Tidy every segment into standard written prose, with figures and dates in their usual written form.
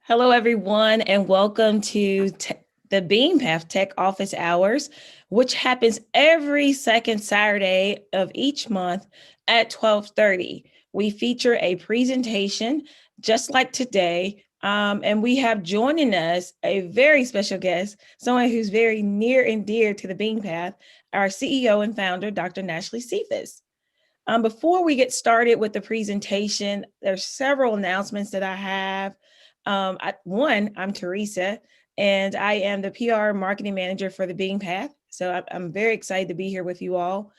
Hello, everyone, and welcome to the Beam Path Tech Office Hours, which happens every second Saturday of each month at 12:30. We feature a presentation just like today, and we have joining us a very special guest, someone who's very near and dear to the Beam Path, our CEO and founder, Dr. Nashlie Sephus. Before we get started with the presentation, there's several announcements that I have. I'm Teresa, and I am the PR marketing manager for the Being Path. So I'm very excited to be here with you all.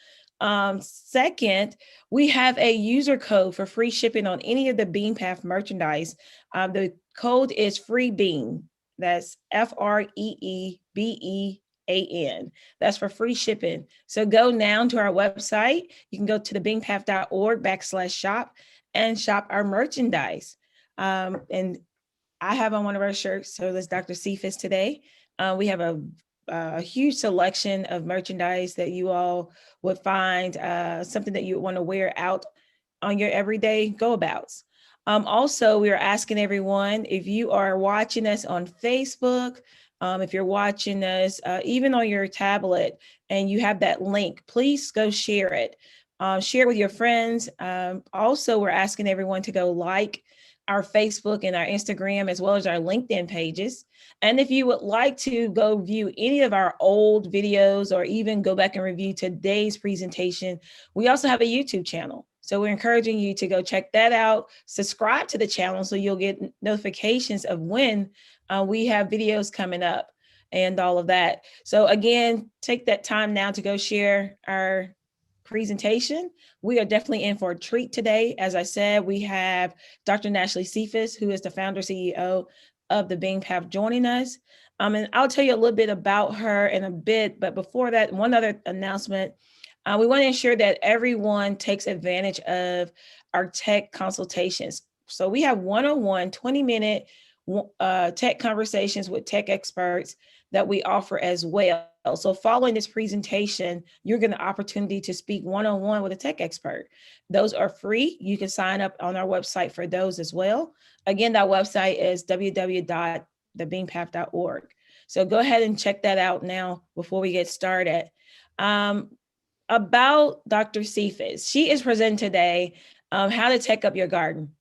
Second, we have a user code for free shipping on any of the Bean Path merchandise. The code is FREEBEAN. That's FREEBEAN. That's for free shipping. So go now to our website. You can go to thebeanpath.org/shop and shop our merchandise. And I have on one of our shirts, so that's Dr. Sephus today. We have a huge selection of merchandise that you all would find something that you want to wear out on your everyday go-abouts. Also, we are asking everyone, if you are watching us on Facebook, if you're watching us even on your tablet and you have that link, please go share it. Share it with your friends. Also, we're asking everyone to go like our Facebook and our Instagram, as well as our LinkedIn pages. And if you would like to go view any of our old videos or even go back and review today's presentation, we also have a YouTube channel. So we're encouraging you to go check that out, subscribe to the channel so you'll get notifications of when we have videos coming up and all of that. So again, take that time now to go share our presentation. We are definitely in for a treat today. As I said, we have Dr. Nashlie Sephus, who is the founder CEO of the Bean Path, joining us. And I'll tell you a little bit about her in a bit, but before that, one other announcement. We want to ensure that everyone takes advantage of our tech consultations. So we have one-on-one 20-minute tech conversations with tech experts that we offer as well. So following this presentation, you're getting the opportunity to speak one-on-one with a tech expert. Those are free. You can sign up on our website for those as well. Again, that website is www.thebeanpath.org. So go ahead and check that out now before we get started. About Dr. Sephus, she is presenting today how to tech up your garden.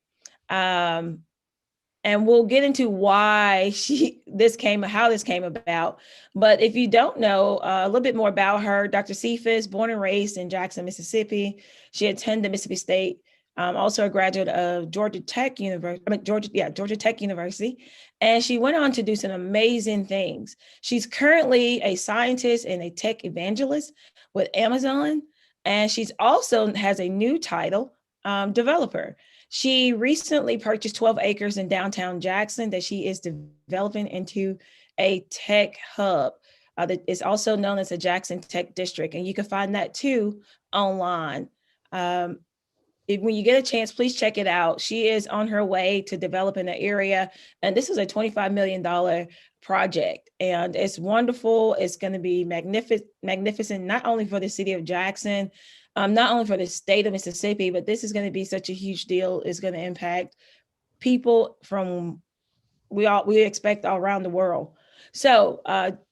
And we'll get into why how this came about. But if you don't know a little bit more about her, Dr. Sephus, born and raised in Jackson, Mississippi. She attended Mississippi State, also a graduate of Georgia Tech University. And she went on to do some amazing things. She's currently a scientist and a tech evangelist with Amazon. And she's also has a new title, developer. She recently purchased 12 acres in downtown Jackson that she is developing into a tech hub that is also known as the Jackson Tech District. And you can find that too online. When you get a chance, please check it out. She is on her way to developing the area. And this is a $25 million project. And it's wonderful. It's going to be magnificent, not only for the city of Jackson, not only for the state of Mississippi, but this is going to be such a huge deal. It's going to impact people from we expect all around the world. So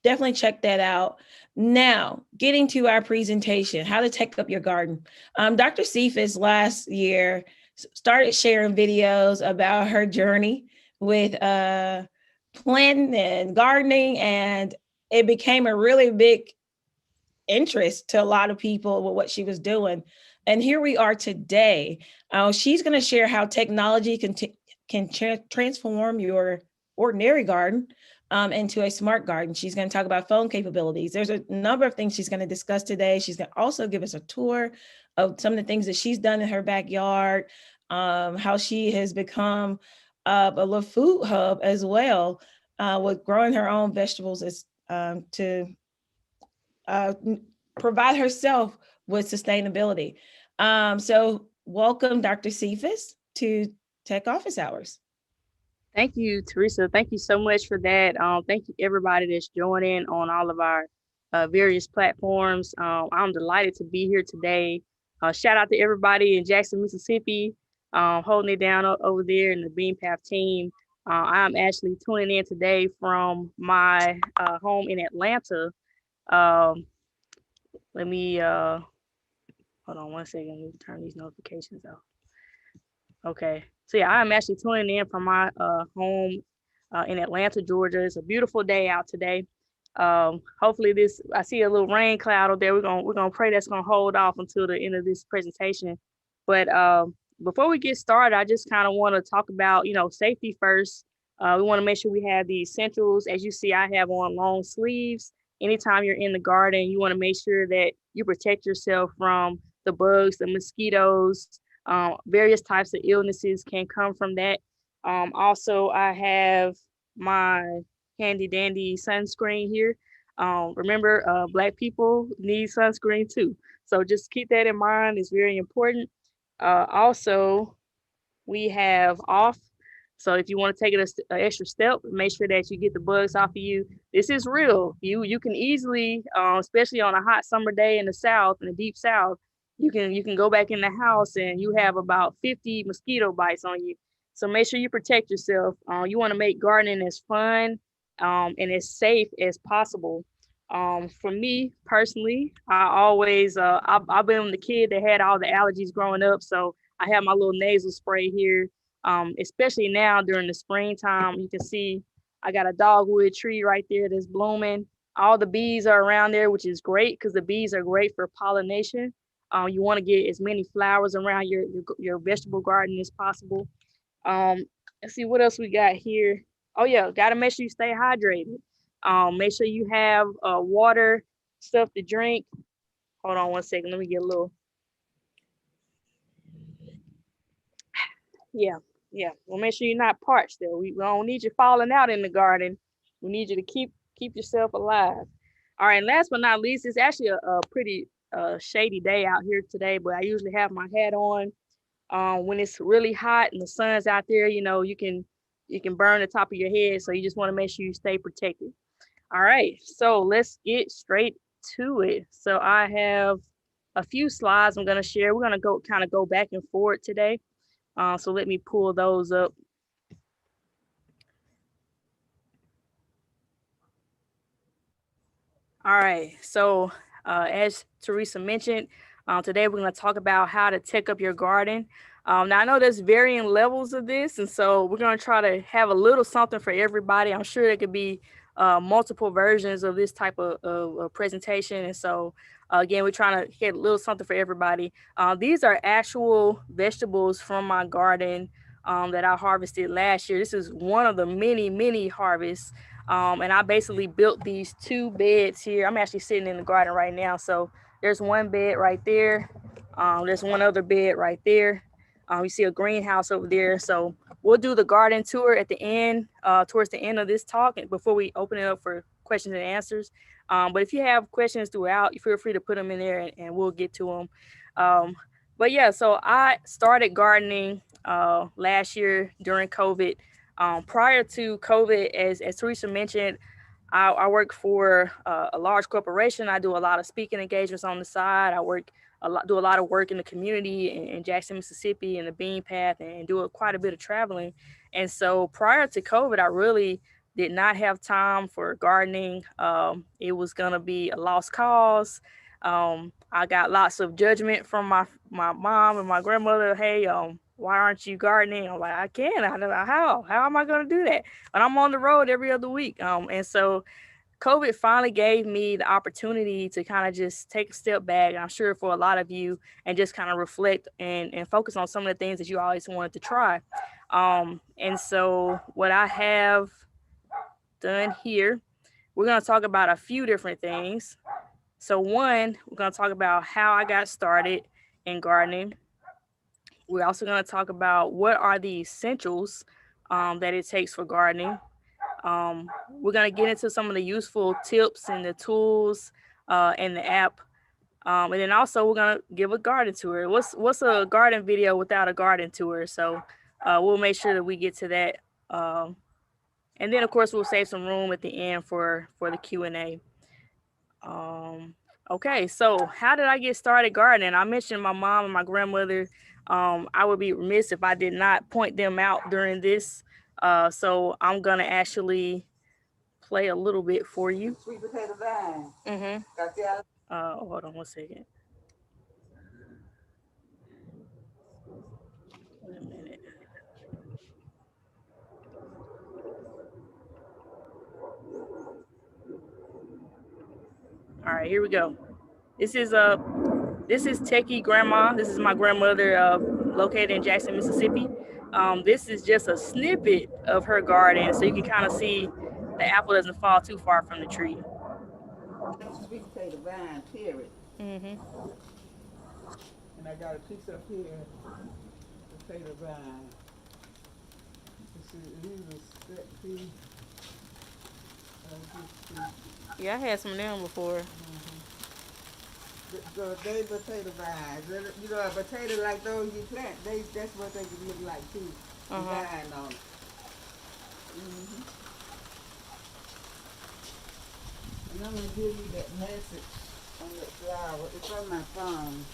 definitely check that out. Now, getting to our presentation, how to tech up your garden. Dr. Sephus last year started sharing videos about her journey with planting and gardening, and it became a really big interest to a lot of people with what she was doing. And here we are today. She's going to share how technology can transform your ordinary garden into a smart garden. She's going to talk about phone capabilities. There's a number of things she's going to discuss today. She's going to also give us a tour of some of the things that she's done in her backyard, how she has become a little food hub as well, with growing her own vegetables to provide herself with sustainability. So welcome, Dr. Sephus, to Tech Office Hours. Thank you, Teresa. Thank you so much for that. Thank you, everybody that's joining on all of our various platforms. I'm delighted to be here today. Shout out to everybody in Jackson, Mississippi, holding it down over there in the Bean Path team. I'm actually tuning in today from my home in Atlanta. Um, let me hold on one second. Let me turn these notifications off. Okay. So yeah, I'm actually tuning in from my home in Atlanta, Georgia. It's a beautiful day out today. Hopefully this I see a little rain cloud up there. We're gonna pray that's gonna hold off until the end of this presentation. But before we get started, I just kind of want to talk about, safety first. We want to make sure we have the essentials. As you see, I have on long sleeves. Anytime you're in the garden, you want to make sure that you protect yourself from the bugs, the mosquitoes, various types of illnesses can come from that. Also, I have my handy dandy sunscreen here. Remember, Black people need sunscreen too. So just keep that in mind. It's very important. Also, we have off. So if you want to take it an extra step, make sure that you get the bugs off of you. This is real. You can easily, especially on a hot summer day in the South, in the deep South, you can go back in the house and you have about 50 mosquito bites on you. So make sure you protect yourself. You want to make gardening as fun and as safe as possible. For me personally, I've been the kid that had all the allergies growing up, so I have my little nasal spray here. Especially now during the springtime, you can see I got a dogwood tree right there that's blooming. All the bees are around there, which is great because the bees are great for pollination. You want to get as many flowers around your vegetable garden as possible. Um, let's see what else we got here. Oh yeah, got to make sure you stay hydrated. Make sure you have water, stuff to drink. Hold on one second. Let me get a little. Yeah, yeah. Well, make sure you're not parched though. We don't need you falling out in the garden. We need you to keep yourself alive. All right. And last but not least, it's actually a pretty shady day out here today, but I usually have my hat on. When it's really hot and the sun's out there, you can burn the top of your head. So you just want to make sure you stay protected. All right. So let's get straight to it. So I have a few slides I'm going to share. We're going to go back and forth today. So let me pull those up. All right. So as Teresa mentioned, today we're going to talk about how to tech up your garden. Now I know there's varying levels of this, and so we're going to try to have a little something for everybody. I'm sure there could be multiple versions of this type of presentation, and so again, we're trying to get a little something for everybody. These are actual vegetables from my garden that I harvested last year. This is one of the many harvests. And I basically built these two beds here. I'm actually sitting in the garden right now. So there's one bed right there. There's one other bed right there. You see a greenhouse over there. So we'll do the garden tour at the end, towards the end of this talk, before we open it up for questions and answers. But if you have questions throughout, you feel free to put them in there and we'll get to them. But yeah, so I started gardening last year during COVID. Prior to COVID, as Teresa mentioned, I work for a large corporation. I do a lot of speaking engagements on the side. Do a lot of work in the community in Jackson, Mississippi, in the Bean Path, and do quite a bit of traveling. And so prior to COVID, I really did not have time for gardening. It was gonna be a lost cause. I got lots of judgment from my mom and my grandmother. Hey, why aren't you gardening? I'm like, I can. I don't know how. How am I going to do that? But I'm on the road every other week. And so COVID finally gave me the opportunity to kind of just take a step back. I'm sure for a lot of you, and just kind of reflect and focus on some of the things that you always wanted to try. And so what I have done here, we're going to talk about a few different things. So one, we're going to talk about how I got started in gardening. We're also going to talk about what are the essentials that it takes for gardening. We're going to get into some of the useful tips and the tools and the app. And then also we're going to give a garden tour. What's a garden video without a garden tour? So we'll make sure that we get to that. And then of course we'll save some room at the end for the Q&A. Okay, so how did I get started gardening? I mentioned my mom and my grandmother. I would be remiss if I did not point them out during this So I'm gonna actually play a little bit for you. Sweet potato vine. Hold on one second. Wait a minute. All right, here we go. This is Techie Grandma. This is my grandmother, located in Jackson, Mississippi. This is just a snippet of her garden, so you can kind of see the apple doesn't fall too far from the tree. Sweet potato vine, period. Mm-hmm. And I got a piece up here, potato vine. See. Yeah, I had some of them before. The potato vines. You know, a potato like those you plant, that's what they can look like too. Vine on it. And I'm gonna give you that message on that flower. It's on my phone.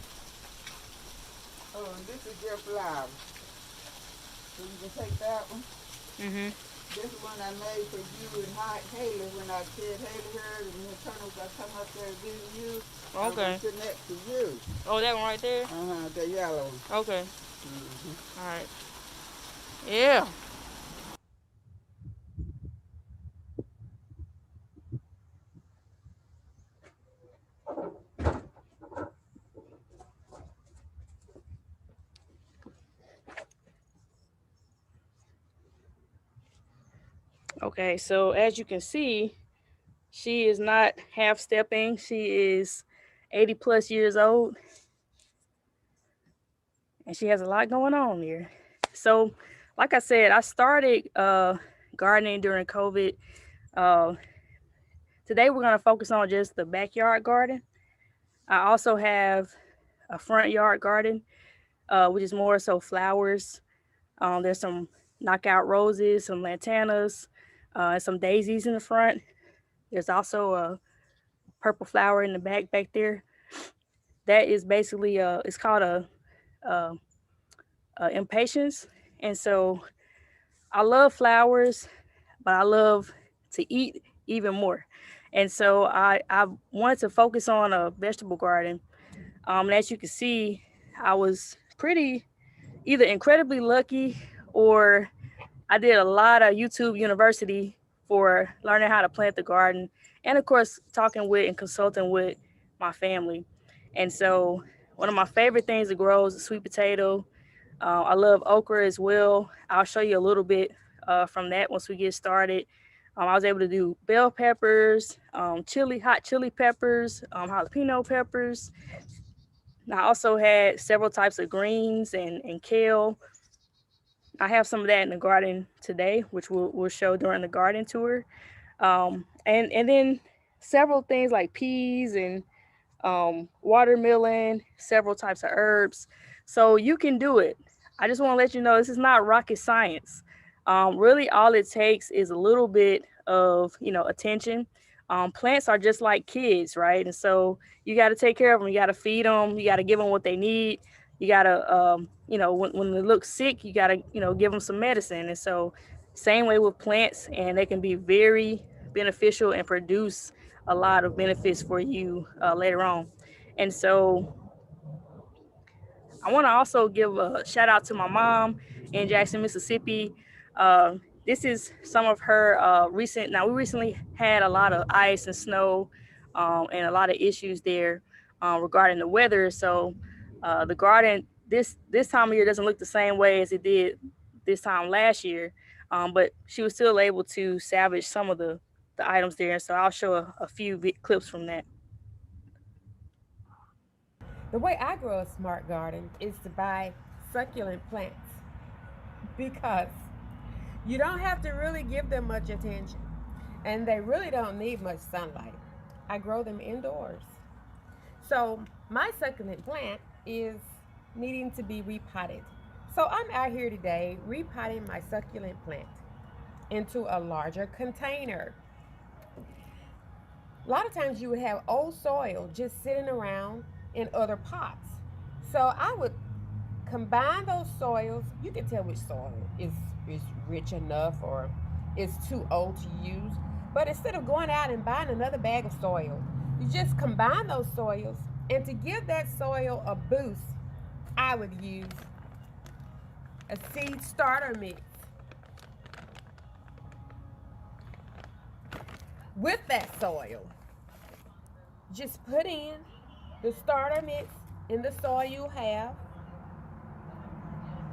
Oh, and this is your flower. So you can take that one. This one I made for you and Haley when I said Haley heard and the turtles I come up there and visit you. Okay. Sitting next to you. Oh, that one right there? The yellow one. Okay. All right. Yeah. Okay, so as you can see, she is not half stepping. She is 80 plus years old. And she has a lot going on here. So, like I said, I started gardening during COVID. Today we're going to focus on just the backyard garden. I also have a front yard garden, which is more so flowers. There's some knockout roses, some lantanas, and some daisies in the front. There's also a purple flower in the back there. That is basically it's called a impatience. And so I love flowers, but I love to eat even more. And so I wanted to focus on a vegetable garden. And as you can see, I was either incredibly lucky, or I did a lot of YouTube University for learning how to plant the garden, and of course talking with and consulting with my family. And so one of my favorite things to grow is a sweet potato. I love okra as well. I'll show you a little bit from that once we get started. I was able to do bell peppers, hot chili peppers, jalapeno peppers. And I also had several types of greens and kale. I have some of that in the garden today, which we'll show during the garden tour. And then several things like peas and watermelon, several types of herbs. So you can do it. I just want to let you know this is not rocket science. Really, all it takes is a little bit of attention. Plants are just like kids, right? And so you got to take care of them. You got to feed them. You got to give them what they need. You got to, when they look sick, you got to, give them some medicine. And so same way with plants, and they can be very beneficial and produce a lot of benefits for you later on. And so I want to also give a shout out to my mom in Jackson, Mississippi. This is some of her we recently had a lot of ice and snow and a lot of issues there regarding the weather. So the garden this time of year doesn't look the same way as it did this time last year. But she was still able to salvage some of the items there. So I'll show a few clips from that. The way I grow a smart garden is to buy succulent plants because you don't have to really give them much attention and they really don't need much sunlight. I grow them indoors. So my succulent plant is needing to be repotted. So I'm out here today repotting my succulent plant into a larger container. A lot of times you would have old soil just sitting around in other pots. So I would combine those soils. You can tell which soil is is rich enough or it's too old to use. But instead of going out and buying another bag of soil, you just combine those soils. And to give that soil a boost, I would use a seed starter mix. With that soil, just put in the starter mix in the soil you have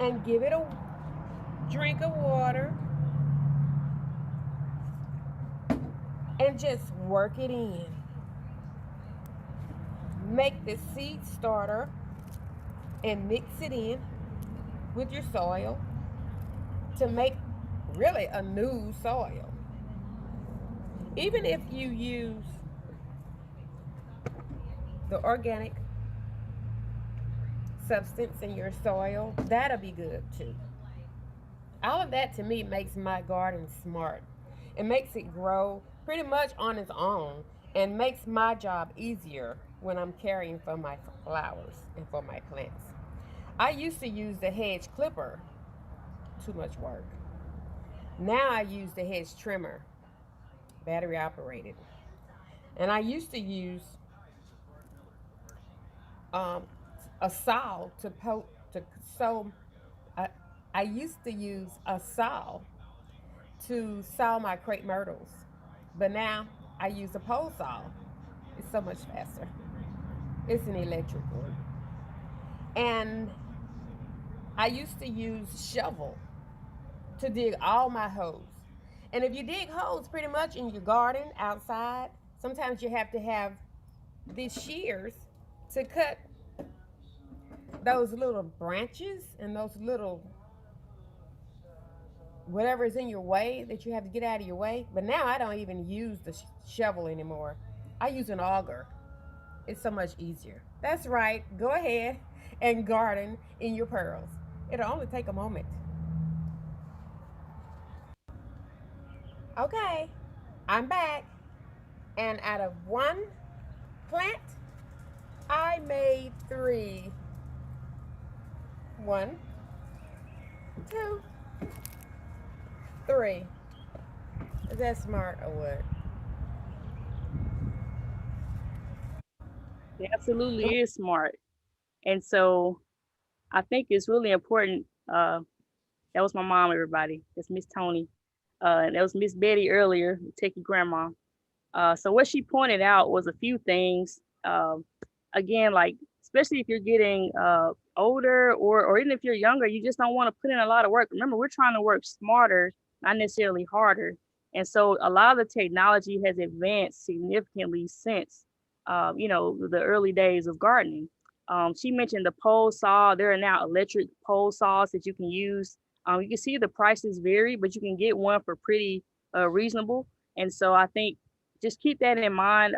and give it a drink of water and just work it in. Make the seed starter and mix it in with your soil to make really a new soil. Even if you use the organic substance in your soil, that'll be good too. All of that to me makes my garden smart. It makes it grow pretty much on its own and makes my job easier when I'm caring for my flowers and for my plants. I used to use the hedge clipper, too much work. Now I use the hedge trimmer, battery operated. And I used to use um, a saw to sow. I, I used to use a saw to saw my crepe myrtles, but now I use a pole saw. It's so much faster. It's an electric one. And I used to use shovel to dig all my holes. And if you dig holes pretty much in your garden outside, sometimes you have to have these shears to cut those little branches and those little whatever is in your way that you have to get out of your way. But now I don't even use the shovel anymore. I use an auger. It's so much easier. That's right. Go ahead and garden in your pearls. It'll only take a moment. Okay, I'm back. And out of one plant, I made three. One, two, three. Is that smart or what? It absolutely is smart. And so I think it's really important. That was my mom, everybody. That's Miss Tony. And that was Miss Betty earlier, Techie Grandma. So what she pointed out was a few things. Again, like especially if you're getting older or even if you're younger, you just don't want to put in a lot of work. Remember, we're trying to work smarter, not necessarily harder. And so a lot of the technology has advanced significantly since, the early days of gardening. She mentioned the pole saw. There are now electric pole saws that you can use. You can see the prices vary, but you can get one for pretty reasonable. And so I think just keep that in mind.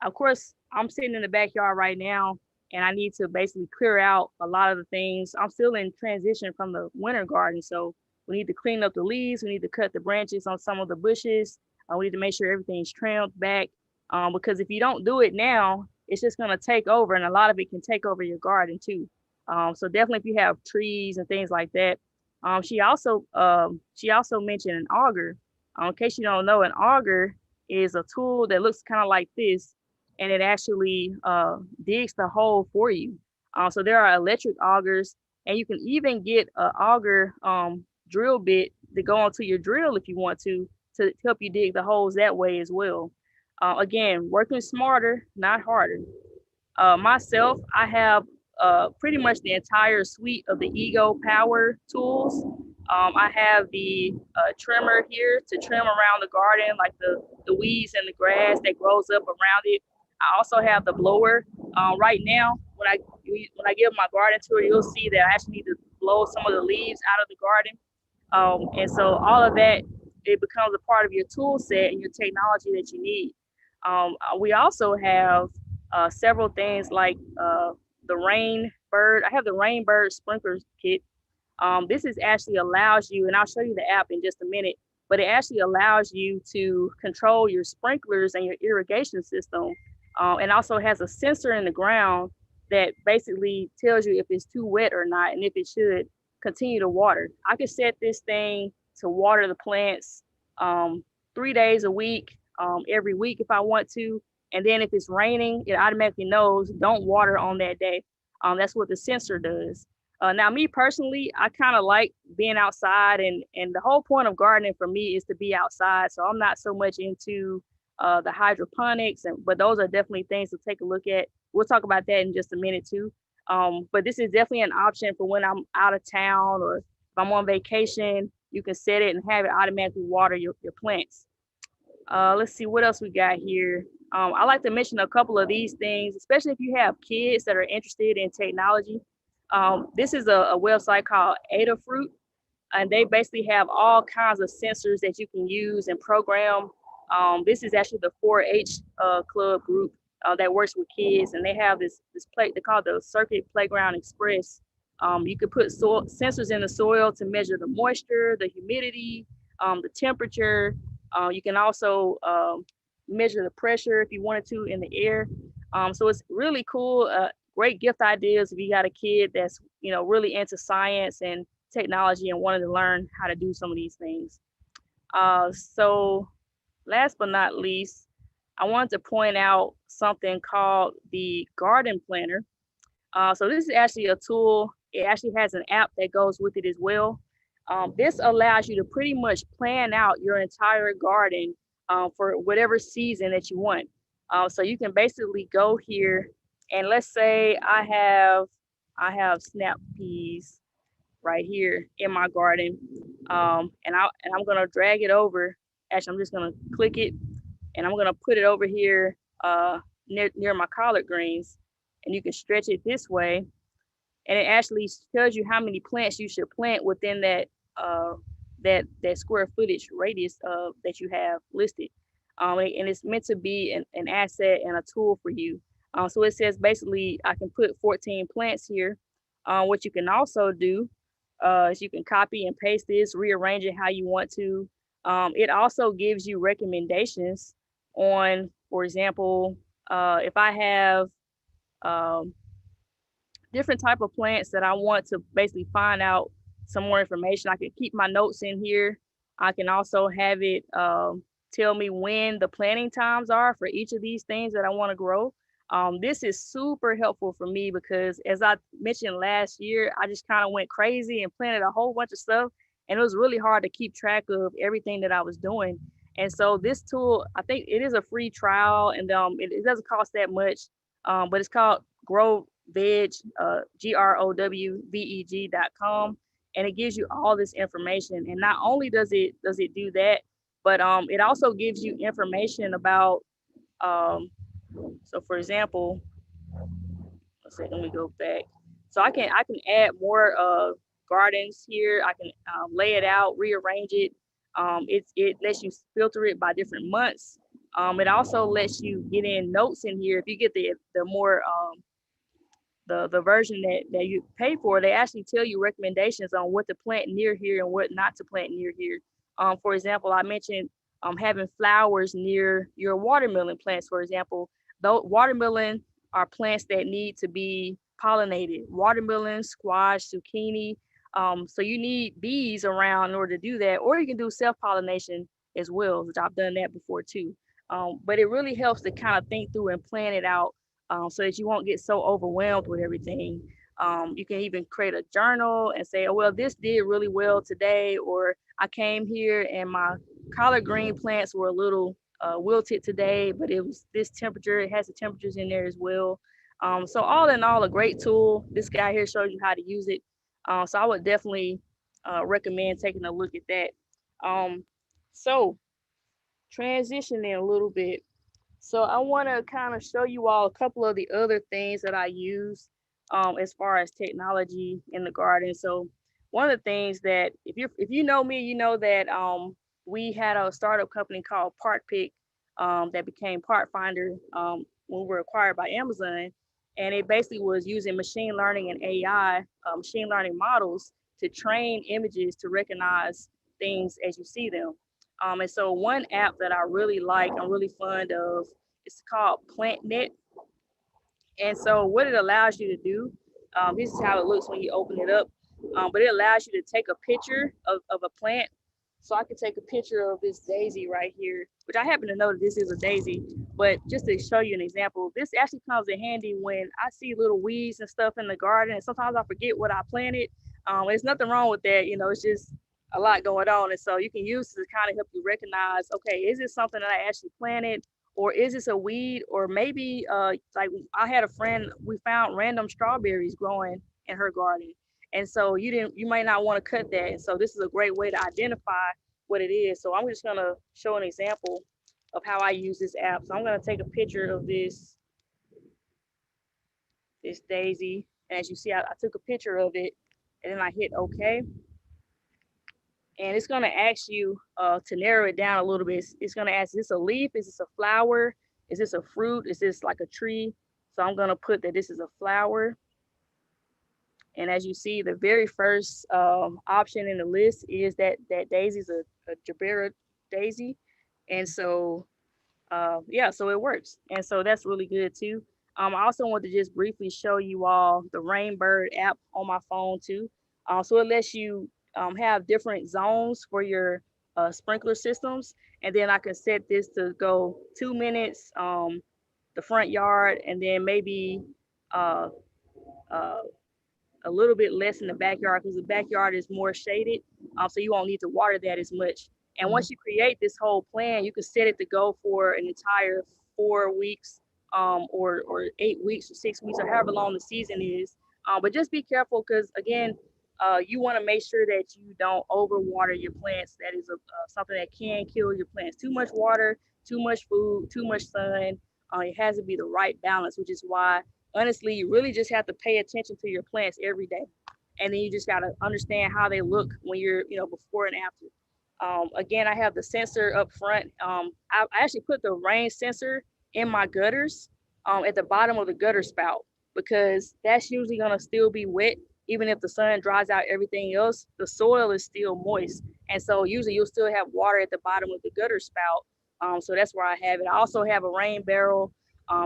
Of course, I'm sitting in the backyard right now, and I need to basically clear out a lot of the things. I'm still in transition from the winter garden, so we need to clean up the leaves. We need to cut the branches on some of the bushes. We need to make sure everything's trimmed back, because if you don't do it now, it's just going to take over, and a lot of it can take over your garden too. So definitely, if you have trees and things like that. She also mentioned an auger. In case you don't know, an auger is a tool that looks kind of like this, and it actually digs the hole for you. So there are electric augers, and you can even get an auger drill bit to go onto your drill if you want to help you dig the holes that way as well. Again, working smarter, not harder. Myself, I have pretty much the entire suite of the Ego Power tools. I have the trimmer here to trim around the garden, like the weeds and the grass that grows up around it. I also have the blower. Right now, when I give my garden tour, you'll see that I actually need to blow some of the leaves out of the garden. And so all of that, it becomes a part of your tool set and your technology that you need. We also have several things like the rain bird. I have the rain bird sprinkler kit. This is actually allows you, and I'll show you the app in just a minute, but it actually allows you to control your sprinklers and your irrigation system. And also has a sensor in the ground that basically tells you if it's too wet or not, and if it should continue to water. I could set this thing to water the plants 3 days a week, every week if I want to. And then if it's raining, it automatically knows don't water on that day. That's what the sensor does. Now, me personally, I kind of like being outside, and the whole point of gardening for me is to be outside. So I'm not so much into the hydroponics, but those are definitely things to take a look at. We'll talk about that in just a minute too. But this is definitely an option for when I'm out of town or if I'm on vacation. You can set it and have it automatically water your plants. Let's see what else we got here. I like to mention a couple of these things, especially if you have kids that are interested in technology. This is a website called Adafruit, and they basically have all kinds of sensors that you can use and program. This is actually the 4-H club group that works with kids, and they have this plate they call the Circuit Playground Express. You can put sensors in the soil to measure the moisture, the humidity, the temperature. You can also measure the pressure if you wanted to in the air. So it's really cool. Great gift ideas if you got a kid that's really into science and technology and wanted to learn how to do some of these things. So last but not least, I wanted to point out something called the Garden Planner. So this is actually a tool. It actually has an app that goes with it as well. This allows you to pretty much plan out your entire garden for whatever season that you want. So you can basically go here, and let's say I have snap peas right here in my garden, and I'm gonna drag it over. Actually, I'm just gonna click it, and I'm gonna put it over here near my collard greens, and you can stretch it this way, and it actually tells you how many plants you should plant within that square footage radius that you have listed. And it's meant to be an asset and a tool for you. So it says basically I can put 14 plants here. What you can also do is you can copy and paste this, rearrange it how you want to. It also gives you recommendations on, for example, if I have different type of plants that I want to basically find out some more information, I can keep my notes in here. I can also have it tell me when the planting times are for each of these things that I want to grow. This is super helpful for me because, as I mentioned last year, I just kind of went crazy and planted a whole bunch of stuff, and it was really hard to keep track of everything that I was doing. And so this tool, I think it is a free trial, and it doesn't cost that much, but it's called Grow Veg, growveg.com, and it gives you all this information. And not only does it do that, but it also gives you information about so for example, let me go back. So I can add more gardens here. I can lay it out, rearrange it. It lets you filter it by different months. It also lets you get in notes in here. If you get the more the version that you pay for, they actually tell you recommendations on what to plant near here and what not to plant near here. For example, I mentioned having flowers near your watermelon plants. For example, though watermelon are plants that need to be pollinated. Watermelon, squash, zucchini. So you need bees around in order to do that, or you can do self-pollination as well, which I've done that before too. But it really helps to kind of think through and plan it out so that you won't get so overwhelmed with everything. You can even create a journal and say, oh, well, this did really well today, or I came here and my collard green plants were a little wilted today, but it was this temperature. It has the temperatures in there as well. So all in all, a great tool. This guy here shows you how to use it. So I would definitely recommend taking a look at that. So transitioning a little bit. So I want to kind of show you all a couple of the other things that I use as far as technology in the garden. So one of the things that if you know me, you know that we had a startup company called Part Pick that became Part Finder when we were acquired by Amazon. And it basically was using machine learning and AI, machine learning models to train images to recognize things as you see them. And so one app that I really like, I'm really fond of, it's called PlantNet. And so what it allows you to do, this is how it looks when you open it up. but it allows you to take a picture of a plant. So I can take a picture of this daisy right here, which I happen to know that this is a daisy, but just to show you an example, this actually comes in handy when I see little weeds and stuff in the garden, and sometimes I forget what I planted. There's nothing wrong with that, it's just a lot going on. And so you can use it to kind of help you recognize, okay, is this something that I actually planted? Or is this a weed? Or maybe like I had a friend, we found random strawberries growing in her garden. And so you might not want to cut that. And so this is a great way to identify what it is. So I'm just gonna show an example of how I use this app. So I'm gonna take a picture of this daisy. And as you see, I took a picture of it and then I hit OK. And it's gonna ask you to narrow it down a little bit. It's gonna ask, is this a leaf? Is this a flower? Is this a fruit? Is this like a tree? So I'm gonna put that this is a flower. And as you see, the very first option in the list is that daisy is a Jabera daisy. And so, so it works. And so that's really good too. I also want to just briefly show you all the Rainbird app on my phone too. So it lets you have different zones for your sprinkler systems. And then I can set this to go 2 minutes, the front yard, and then maybe a little bit less in the backyard because the backyard is more shaded, so you won't need to water that as much. And once you create this whole plan, you can set it to go for an entire 4 weeks, or 8 weeks or 6 weeks or however long the season is. But just be careful because again, you want to make sure that you don't overwater your plants. That is something that can kill your plants. Too much water, too much food, too much sun. It has to be the right balance, which is why honestly, you really just have to pay attention to your plants every day. And then you just got to understand how they look when you're, before and after. Again, I have the sensor up front. I actually put the rain sensor in my gutters at the bottom of the gutter spout because that's usually going to still be wet. Even if the sun dries out everything else, the soil is still moist. And so usually you'll still have water at the bottom of the gutter spout. So that's where I have it. I also have a rain barrel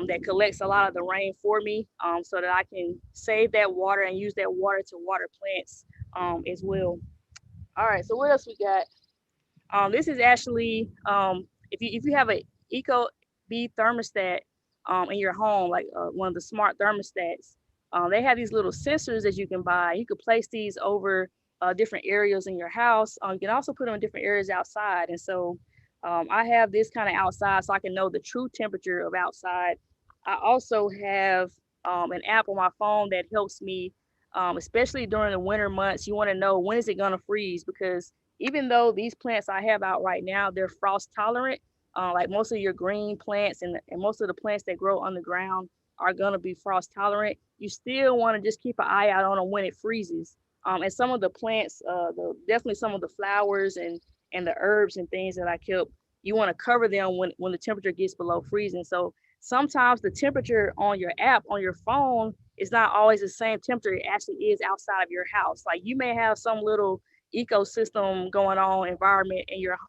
that collects a lot of the rain for me, so that I can save that water and use that water to water plants as well. All right, so what else we got? This is actually, if you have an Ecobee thermostat in your home, like one of the smart thermostats, they have these little sensors that you can buy. You could place these over different areas in your house. You can also put them in different areas outside. And so I have this kind of outside so I can know the true temperature of outside. I also have an app on my phone that helps me, especially during the winter months. You want to know when is it going to freeze, because even though these plants I have out right now, they're frost tolerant, like most of your green plants and most of the plants that grow underground are going to be frost tolerant. You still want to just keep an eye out on them when it freezes. And some of the plants, definitely some of the flowers and the herbs and things that I kept, you want to cover them when the temperature gets below freezing. So sometimes the temperature on your app, on your phone, is not always the same temperature it actually is outside of your house. Like you may have some little ecosystem going on environment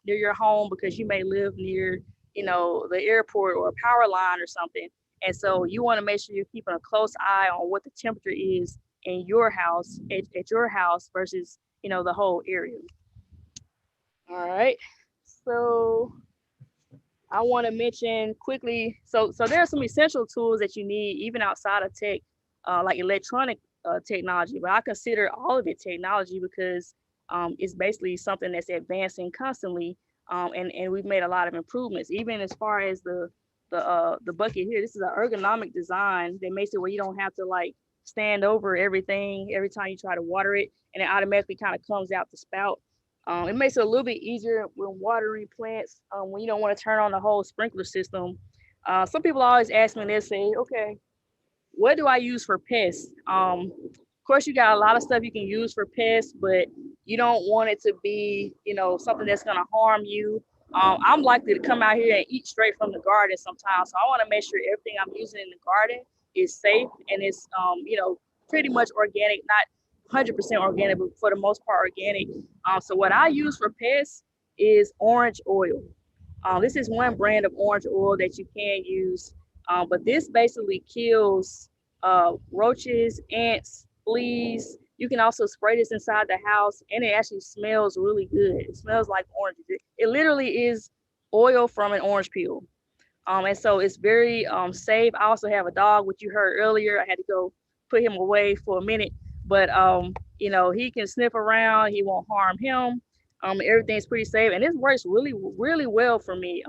near your home because you may live near, the airport or a power line or something. And so you want to make sure you're keeping a close eye on what the temperature is in your house, at your house versus, the whole area. All right, so I want to mention quickly, so there are some essential tools that you need even outside of tech, like electronic technology, but I consider all of it technology because it's basically something that's advancing constantly, and we've made a lot of improvements, even as far as the bucket here. This is an ergonomic design that makes it where you don't have to like stand over everything every time you try to water it, and it automatically kind of comes out the spout. It makes it a little bit easier when watering plants, when you don't want to turn on the whole sprinkler system. Some people always ask me, they say, okay, what do I use for pests? Of course, you got a lot of stuff you can use for pests, but you don't want it to be, something that's going to harm you. I'm likely to come out here and eat straight from the garden sometimes. So I want to make sure everything I'm using in the garden is safe and it's, pretty much organic, not 100% organic, but for the most part organic. So what I use for pests is orange oil. This is one brand of orange oil that you can use, but this basically kills roaches, ants, fleas, You can also spray this inside the house, and it actually smells really good. It smells like oranges. It literally is oil from an orange peel. And so it's very safe. I also have a dog, which you heard earlier. I had to go put him away for a minute, but you know, he can sniff around. He won't harm him. Everything's pretty safe, and this works really, really well for me.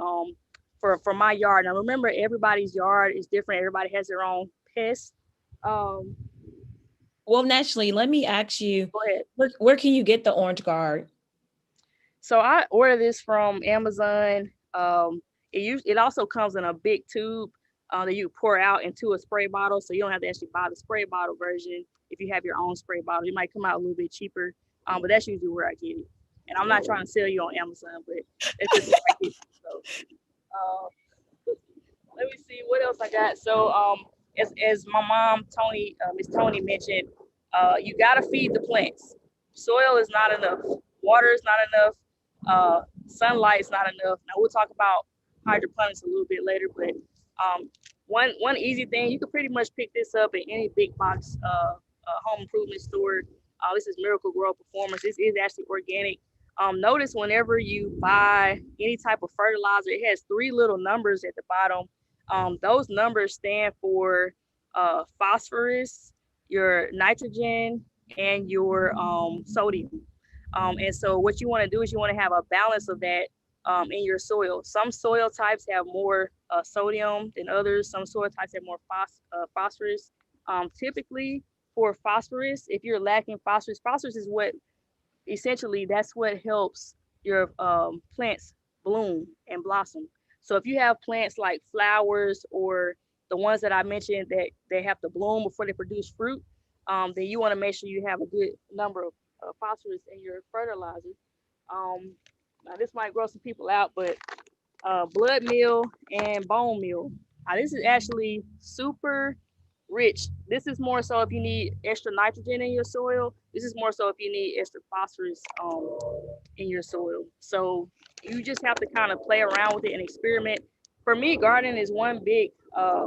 For my yard. Now remember, everybody's yard is different. Everybody has their own pests. Um, Well, Nashlie, let me ask you, Go ahead. where can you get the Orange Guard? So I ordered this from Amazon. It also comes in a big tube that you pour out into a spray bottle, so you don't have to actually buy the spray bottle version. If you have your own spray bottle, it might come out a little bit cheaper, but that's usually where I get it. And I'm not trying to sell you on Amazon, but it's just where I get it. So let me see what else I got. So as my mom Miss Tony mentioned, you gotta feed the plants. Soil is not enough. Water is not enough. Sunlight is not enough. Now we'll talk about hydroponics a little bit later, but one easy thing, you can pretty much pick this up at any big box home improvement store. This is Miracle Grow Performance. This is actually organic. Notice whenever you buy any type of fertilizer, it has 3 little numbers at the bottom. Those numbers stand for phosphorus, your nitrogen, and your sodium. And so what you want to do is you want to have a balance of that in your soil. Some soil types have more sodium than others. Some soil types have more phosphorus. Typically for phosphorus, if you're lacking phosphorus is what essentially that's what helps your plants bloom and blossom. So if you have plants like flowers or the ones that I mentioned that they have to bloom before they produce fruit, then you want to make sure you have a good number of phosphorus in your fertilizer. Now this might gross some people out, but blood meal and bone meal. This is actually super rich. This is more so if you need extra nitrogen in your soil. This is more so if you need extra phosphorus in your soil. So you just have to kind of play around with it and experiment. For me, gardening is one big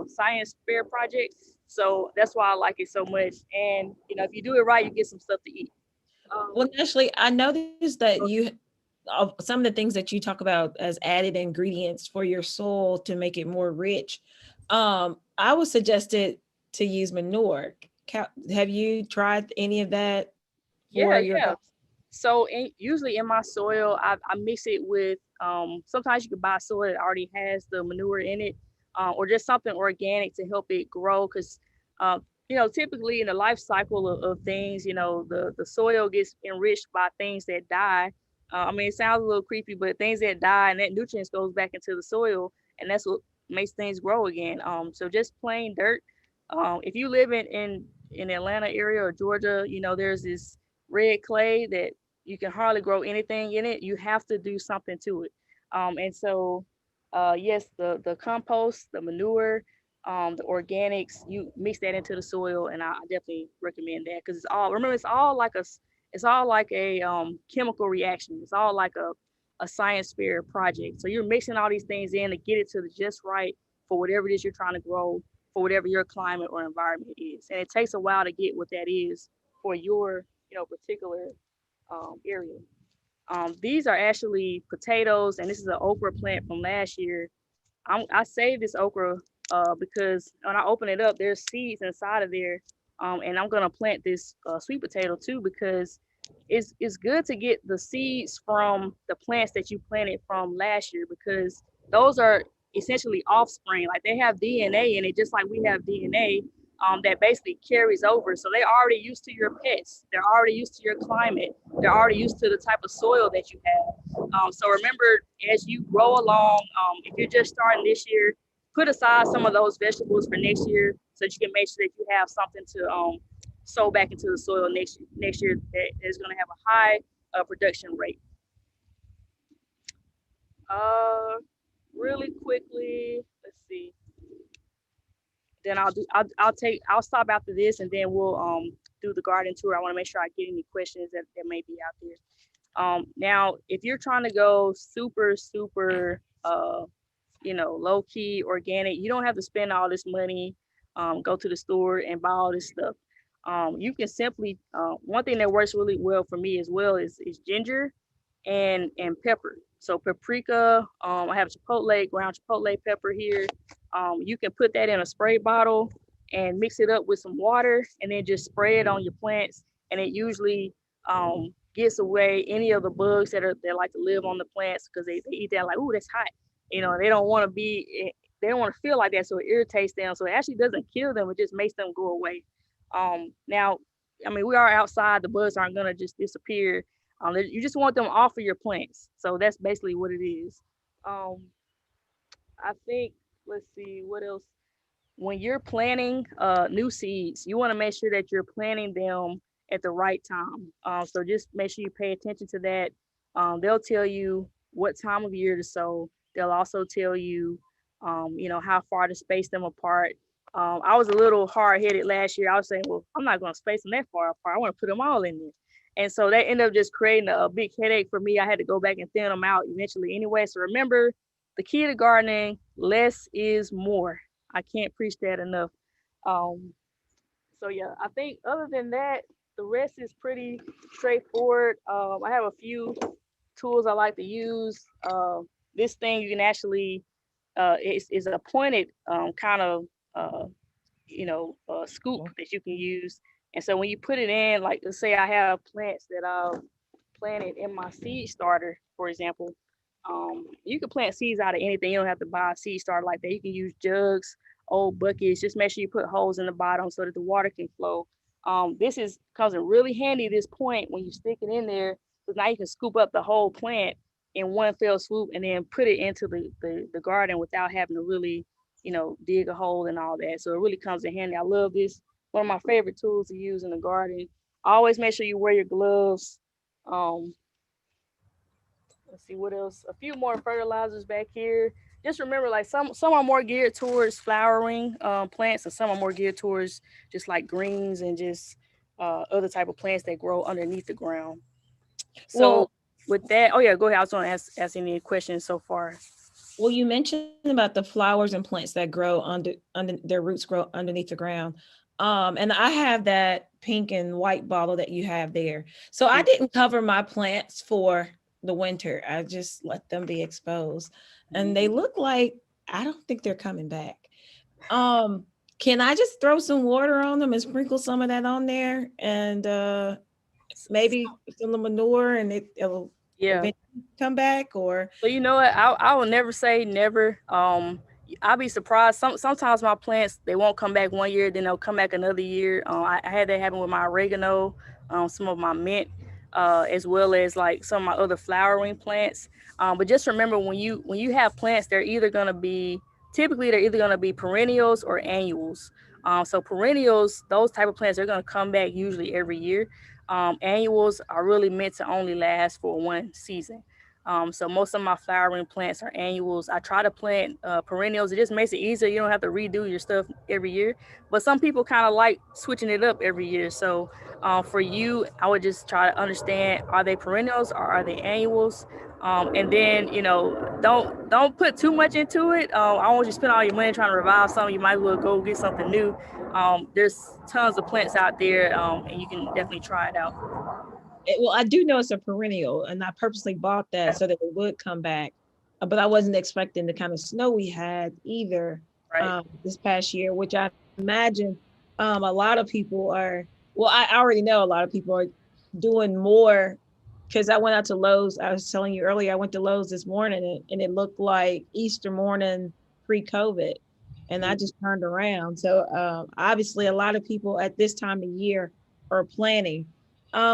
science fair project. So that's why I like it so much. And you know, if you do it right, you get some stuff to eat. Well, Nashlie, I noticed that some of the things that you talk about as added ingredients for your soil to make it more rich. I would suggest it to use manure. Have you tried any of that for your Yeah. So usually in my soil, I mix it with, sometimes you can buy soil that already has the manure in it, or just something organic to help it grow. Because, you know, typically in the life cycle of things, you know, the soil gets enriched by things that die. I mean, it sounds a little creepy, but things that die and that nutrients goes back into the soil, and that's what makes things grow again. So just plain dirt. If you live in Atlanta area or Georgia, you know, there's this red clay that you can hardly grow anything in it. You have to do something to it. And so, yes, the compost, the manure, the organics, you mix that into the soil, and I definitely recommend that because it's all like a chemical reaction. It's all like a science fair project. So you're mixing all these things in to get it to the just right for whatever it is you're trying to grow, for whatever your climate or environment is. And it takes a while to get what that is for your, you know, particular area. These are actually potatoes, and this is an okra plant from last year. I saved this okra because when I open it up, there's seeds inside of there. And I'm gonna plant this sweet potato too because it's good to get the seeds from the plants that you planted from last year because those are essentially offspring. Like they have DNA in it, just like we have DNA that basically carries over. So they're already used to your pests. They're already used to your climate. They're already used to the type of soil that you have. So remember, as you grow along, if you're just starting this year, put aside some of those vegetables for next year so that you can make sure that you have something to sow back into the soil next year that is going to have a high production rate. Really quickly, let's see. Then I'll stop after this, and then we'll do the garden tour. I want to make sure I get any questions that may be out there. Now, if you're trying to go super you know, low key organic, you don't have to spend all this money, go to the store and buy all this stuff. You can simply one thing that works really well for me as well is ginger and pepper. So paprika, I have ground chipotle pepper here. You can put that in a spray bottle and mix it up with some water and then just spray it on your plants. And it usually gets away any of the bugs that like to live on the plants because they eat that like, ooh, that's hot. They don't want to they don't want to feel like that, so it irritates them. So it actually doesn't kill them; it just makes them go away. Now, I mean, we are outside; the bugs aren't gonna just disappear. You just want them off of your plants. So that's basically what it is. Um, I think. Let's see what else. When you're planting new seeds, you want to make sure that you're planting them at the right time. So just make sure you pay attention to that. They'll tell you what time of year to sow. They'll also tell you, how far to space them apart. I was a little hard headed last year. I was saying, well, I'm not going to space them that far apart. I want to put them all in there. And so that ended up just creating a big headache for me. I had to go back and thin them out eventually anyway. So remember, the key to gardening, less is more. I can't preach that enough. Um, so yeah, I think other than that, the rest is pretty straightforward. I have a few tools I like to use. This thing you can actually is a pointed kind of scoop that you can use. And so when you put it in, like let's say I have plants that I've planted in my seed starter, for example. You can plant seeds out of anything. You don't have to buy a seed starter like that. You can use jugs, old buckets. Just make sure you put holes in the bottom so that the water can flow. This comes in really handy at this point when you stick it in there, because now you can scoop up the whole plant in one fell swoop and then put it into the garden without having to really, dig a hole and all that. So it really comes in handy. I love this. One of my favorite tools to use in the garden. Always make sure you wear your gloves. Let's see what else. A few more fertilizers back here. Just remember, like some are more geared towards flowering plants, and some are more geared towards just like greens and just other type of plants that grow underneath the ground. So Well, with that, oh yeah, go ahead. I was going to ask any questions so far. well, you mentioned about the flowers and plants that grow under their roots grow underneath the ground. And I have that pink and white bottle that you have there. So I didn't cover my plants for the winter. I just let them be exposed. And they look like I don't think they're coming back. Um, can I just throw some water on them and sprinkle some of that on there and maybe some manure and it'll Yeah. eventually come back? Or So you know what? I will never say never. I'll be surprised. Sometimes my plants they won't come back one year, then they'll come back another year. I had that happen with my oregano, some of my mint, as well as like some of my other flowering plants. But just remember when you have plants, they're either gonna be perennials or annuals. So perennials, those type of plants, they're gonna come back usually every year. Annuals are really meant to only last for one season. So most of my flowering plants are annuals. I try to plant perennials. It just makes it easier. You don't have to redo your stuff every year. But some people kind of like switching it up every year. So for you, I would just try to understand: are they perennials or are they annuals? And then don't put too much into it. I don't want you to spend all your money trying to revive something. You might as well go get something new. There's tons of plants out there, and you can definitely try it out. well, I do know it's a perennial, and I purposely bought that so that it would come back. But I wasn't expecting the kind of snow we had either Right. this past year, which I imagine a lot of people are. Well, I already know a lot of people are doing more because I went out to Lowe's. I was telling you earlier, I went to Lowe's this morning and it looked like Easter morning pre-COVID. And I just turned around. So obviously, a lot of people at this time of year are planning.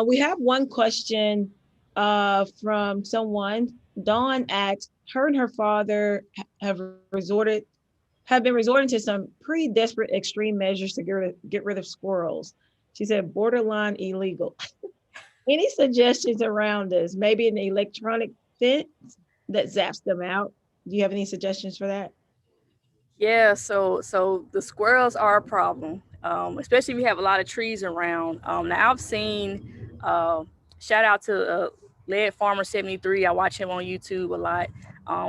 We have one question from someone. Dawn asks, her and her father have been resorting to some pretty desperate extreme measures to get rid of squirrels. She said borderline illegal. Any suggestions around this? Maybe an electronic fence that zaps them out. Do you have any suggestions for that? Yeah, so the squirrels are a problem, especially if you have a lot of trees around. Now I've seen, shout out to Lead Farmer 73. I watch him on YouTube a lot.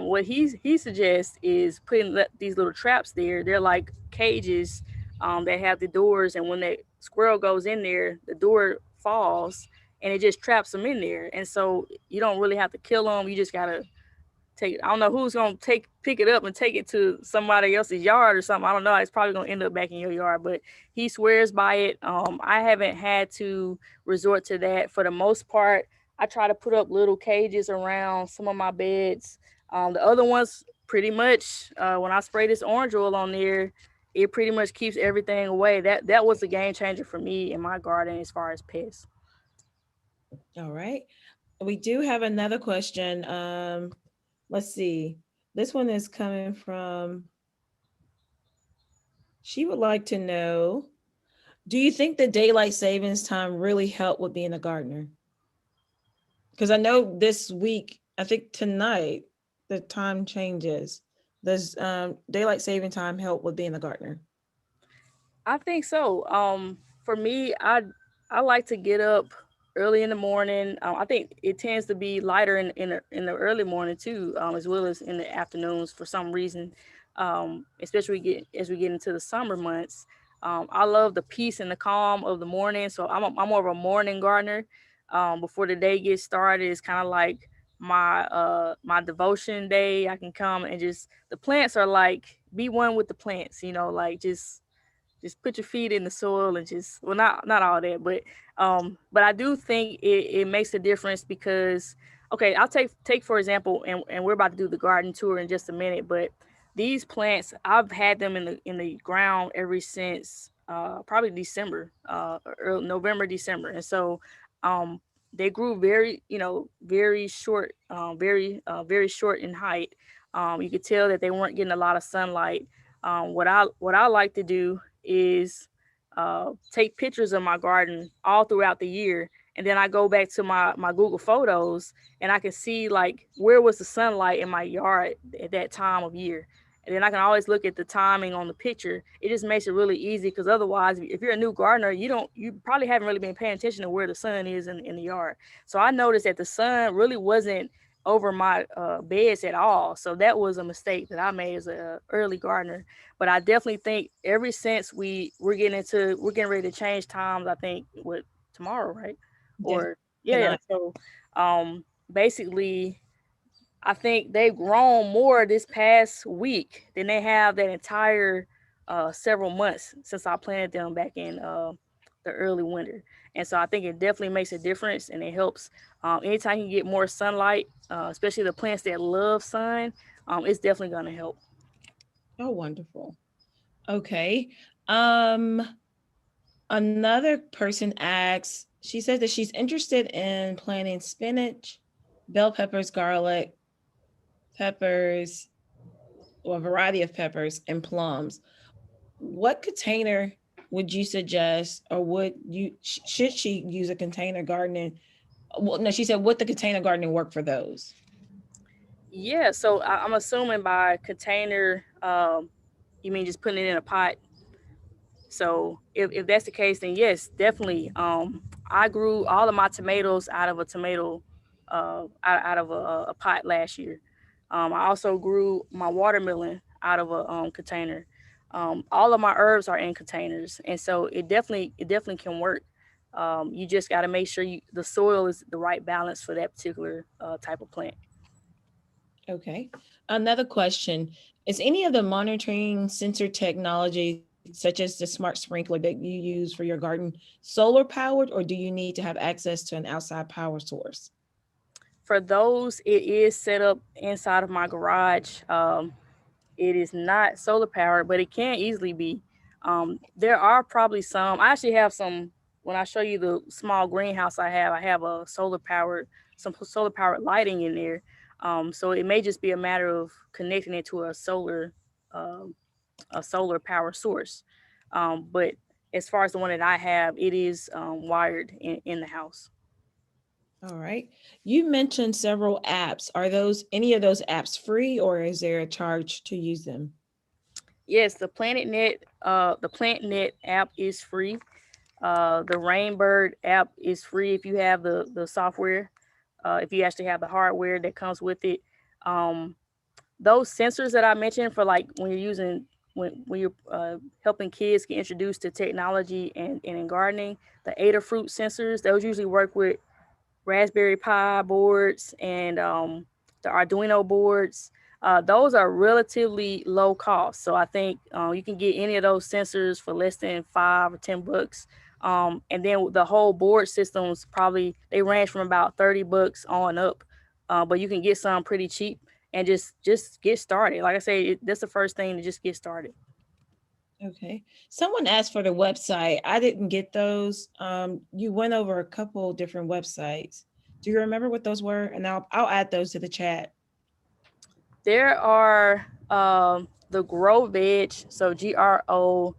What he suggests is putting these little traps there. They're like cages that have the doors, and when squirrel goes in there, the door falls and it just traps them in there. And so you don't really have to kill them. You just gotta take. I don't know who's gonna pick it up and take it to somebody else's yard or something. I don't know. It's probably gonna end up back in your yard, but he swears by it. I haven't had to resort to that for the most part. I try to put up little cages around some of my beds. The other ones, pretty much, when I spray this orange oil on there, it pretty much keeps everything away. That was a game changer for me in my garden as far as pests. All right. We do have another question. Let's see. This one is coming from, she would like to know, do you think the daylight savings time really helped with being a gardener? Because I know this week, I think tonight, the time changes. Does daylight saving time help with being a gardener? I think so. For me, I like to get up early in the morning. I think it tends to be lighter in the early morning too, as well as in the afternoons for some reason. Especially as we get into the summer months. I love the peace and the calm of the morning. So I'm more of a morning gardener. Before the day gets started, it's kind of like my devotion day. I can come and just the plants are like be one with the plants. Like just put your feet in the soil and just not all that, but I do think it makes a difference because okay, I'll take for example, and we're about to do the garden tour in just a minute, but these plants I've had them in the ground ever since probably December, early November, December. And so um they grew very very short, very short in height. You could tell that they weren't getting a lot of sunlight. What I like to do is take pictures of my garden all throughout the year, and then I go back to my Google Photos and I can see like where was the sunlight in my yard at that time of year. And then I can always look at the timing on the picture. It just makes it really easy because otherwise, if you're a new gardener, you probably haven't really been paying attention to where the sun is in the yard. So I noticed that the sun really wasn't over my beds at all. So that was a mistake that I made as a early gardener. But I definitely think ever since we're getting ready to change times. I think what tomorrow, right? Yes. Or yeah. Tonight. So basically, I think they've grown more this past week than they have that entire several months since I planted them back in the early winter. And so I think it definitely makes a difference and it helps. Anytime you get more sunlight, especially the plants that love sun, it's definitely going to help. Oh, wonderful. Okay. Um, Another person asks, she says that she's interested in planting spinach, bell peppers, garlic, peppers, or a variety of peppers and plums. What container would you suggest, or should she use a container gardening? Well, no, she said, would the container gardening work for those? Yeah, so I'm assuming by container, you mean just putting it in a pot. So if that's the case, then yes, definitely. I grew all of my tomatoes out of a tomato, out of a pot last year. I also grew my watermelon out of a container. All of my herbs are in containers, and so it definitely can work. You just got to make sure the soil is the right balance for that particular type of plant. Okay. Another question, is any of the monitoring sensor technology, such as the smart sprinkler that you use for your garden, solar powered, or do you need to have access to an outside power source? For those, it is set up inside of my garage. It is not solar powered, but it can easily be. There are probably some. I actually have some. When I show you the small greenhouse I have some solar powered lighting in there. So it may just be a matter of connecting it to um, a solar power source. But as far as the one that I have, it is wired in the house. All right. You mentioned several apps. Are those any of those apps free, or is there a charge to use them? Yes, the PlantNet app is free. The Rainbird app is free if you have the software. If you actually have the hardware that comes with it. Um, those sensors that I mentioned for like when when you're helping kids get introduced to technology and in gardening, the Adafruit sensors, those usually work with Raspberry Pi boards and the Arduino boards. Those are relatively low cost. So I think you can get any of those sensors for less than $5 or $10. And then the whole board systems probably they range from about $30 on up. But you can get some pretty cheap and just get started. Like I say, that's the first thing to just get started. Okay. Someone asked for the website. I didn't get those. You went over a couple different websites. Do you remember what those were? And I'll add those to the chat. There are the Grow Veg, so GROVEG.com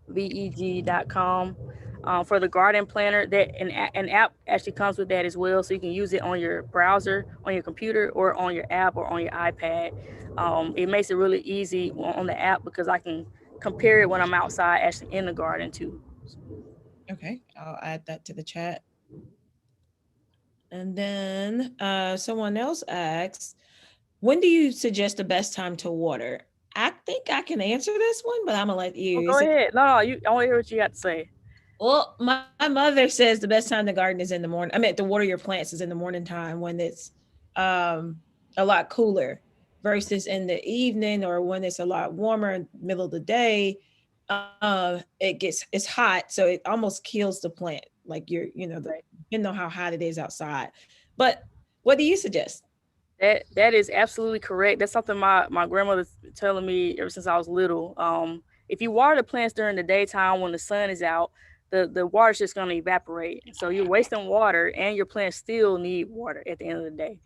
for the garden planner. That an app actually comes with that as well, so you can use it on your browser, on your computer, or on your app or on your iPad. It makes it really easy on the app because I can compare it when I'm outside, actually in the garden too. Okay, I'll add that to the chat. And then someone else asks, when do you suggest the best time to water? I think I can answer this one, but I'm gonna let you. Go ahead. No, I want to hear what you got to say. Well, my mother says the best time to garden is in the morning. I mean, to water your plants is in the morning time when it's a lot cooler versus in the evening or when it's a lot warmer in the middle of the day. It's hot, so it almost kills the plant. Like you know how hot it is outside. But what do you suggest? That is absolutely correct. That's something my grandmother's telling me ever since I was little. If you water the plants during the daytime when the sun is out, the water's just going to evaporate. So you're wasting water, and your plants still need water at the end of the day.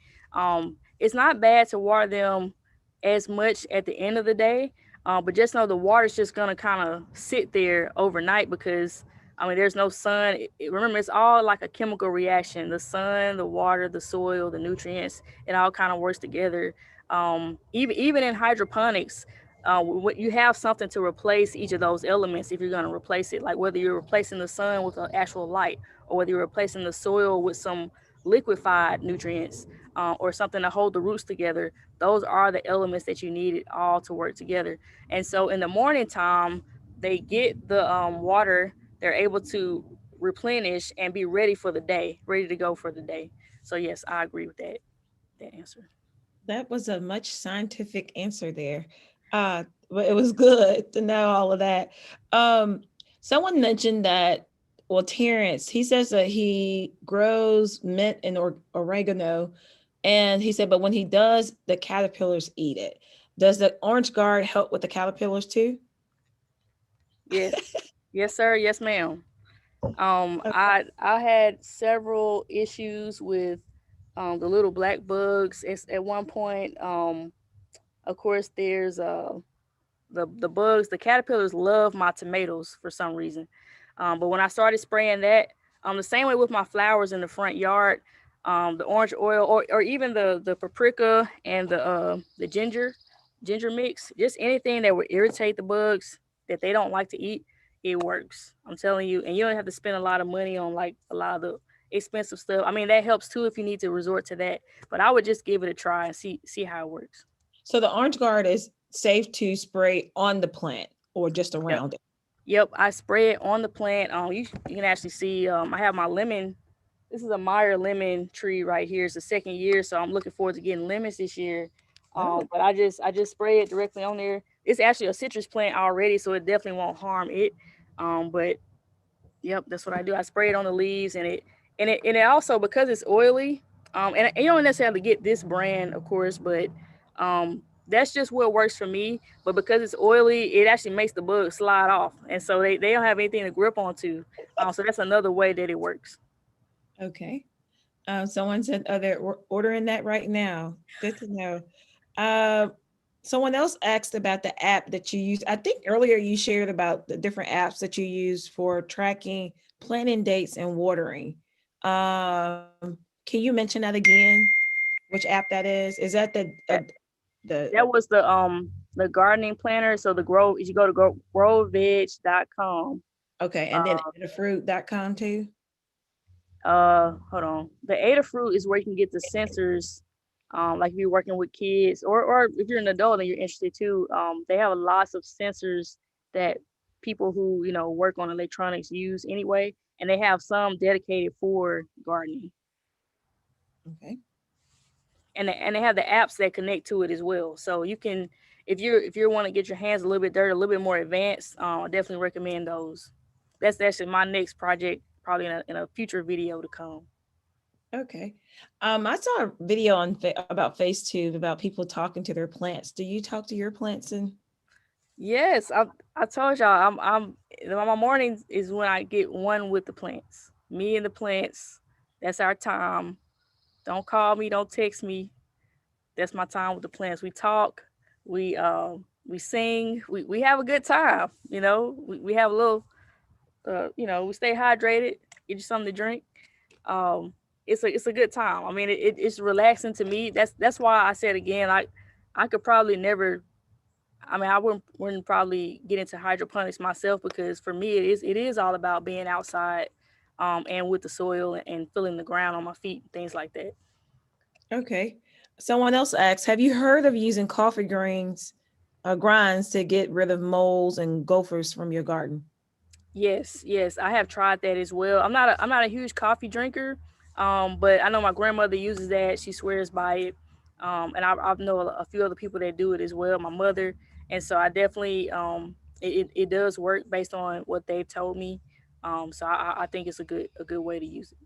It's not bad to water them as much at the end of the day, but just know the water's just going to kind of sit there overnight because there's no sun. Remember, it's all like a chemical reaction. The sun, the water, the soil, the nutrients, it all kind of works together. Even in hydroponics, you have something to replace each of those elements if you're going to replace it. Like whether you're replacing the sun with an actual light, or whether you're replacing the soil with some liquefied nutrients, or something to hold the roots together. Those are the elements that you need all to work together. And so in the morning time, they get the water. They're able to replenish and be ready for the day, ready to go for the day. So yes, I agree with that answer. That was a much scientific answer there. But it was good to know all of that. Someone mentioned that, well, Terrence, he says that he grows mint and oregano, and he said, but when he does, the caterpillars eat it. Does the orange guard help with the caterpillars too? Yes. Yes, sir. Yes, ma'am. I had several issues with the little black bugs. At one point, of course, there's the bugs. The caterpillars love my tomatoes for some reason. But when I started spraying that, the same way with my flowers in the front yard, the orange oil or even the paprika and the ginger mix, just anything that would irritate the bugs that they don't like to eat, it works. I'm telling you. And you don't have to spend a lot of money on like a lot of the expensive stuff. That helps too if you need to resort to that. But I would just give it a try and see how it works. So the orange guard is safe to spray on the plant or just around it? Yep, I spray it on the plant. You can actually see I have my lemon. This is a Meyer lemon tree right here. It's the second year, so I'm looking forward to getting lemons this year. But I just spray it directly on there. It's actually a citrus plant already, so it definitely won't harm it. But yep, that's what I do. I spray it on the leaves, and it also, because it's oily. And you don't necessarily get this brand, of course, but that's just what works for me. But because it's oily, it actually makes the bugs slide off, and so they don't have anything to grip onto. So that's another way that it works. Okay. Someone said, oh, they're ordering that right now. Good to know. Someone else asked about the app that you use. I think earlier you shared about the different apps that you use for tracking planting dates and watering. Can you mention that again? Which app that is? Is that that was the gardening planner? So you go to growveg.com. Okay, and then adafruit.com too. Hold on. The Adafruit is where you can get the sensors. Like if you're working with kids, or if you're an adult and you're interested too, they have lots of sensors that people who, work on electronics use anyway, and they have some dedicated for gardening. Okay. And they have the apps that connect to it as well. So you can, if you want to get your hands a little bit dirty, a little bit more advanced, I definitely recommend those. That's actually my next project, probably in a future video to come. Okay. I saw a video about FaceTube about people talking to their plants. Do you talk to your plants? And Yes, I told y'all I'm my mornings is when I get one with the plants. Me and the plants. That's our time. Don't call me, don't text me. That's my time with the plants. We talk, we sing, we have a good time, We have a little we stay hydrated, get you something to drink. Um it's a good time. I mean, it's relaxing to me. That's why I said again, I could probably never, I mean, I wouldn't probably get into hydroponics myself, because for me it is all about being outside, and with the soil and feeling the ground on my feet, things like that. okay. Someone else asks, have you heard of using coffee grinds to get rid of moles and gophers from your garden? Yes, I have tried that as well. I'm not a huge coffee drinker, but I know my grandmother uses that. She swears by it, and I know a few other people that do it as well. My mother, and so I definitely, it does work based on what they've told me. So I think it's a good way to use it.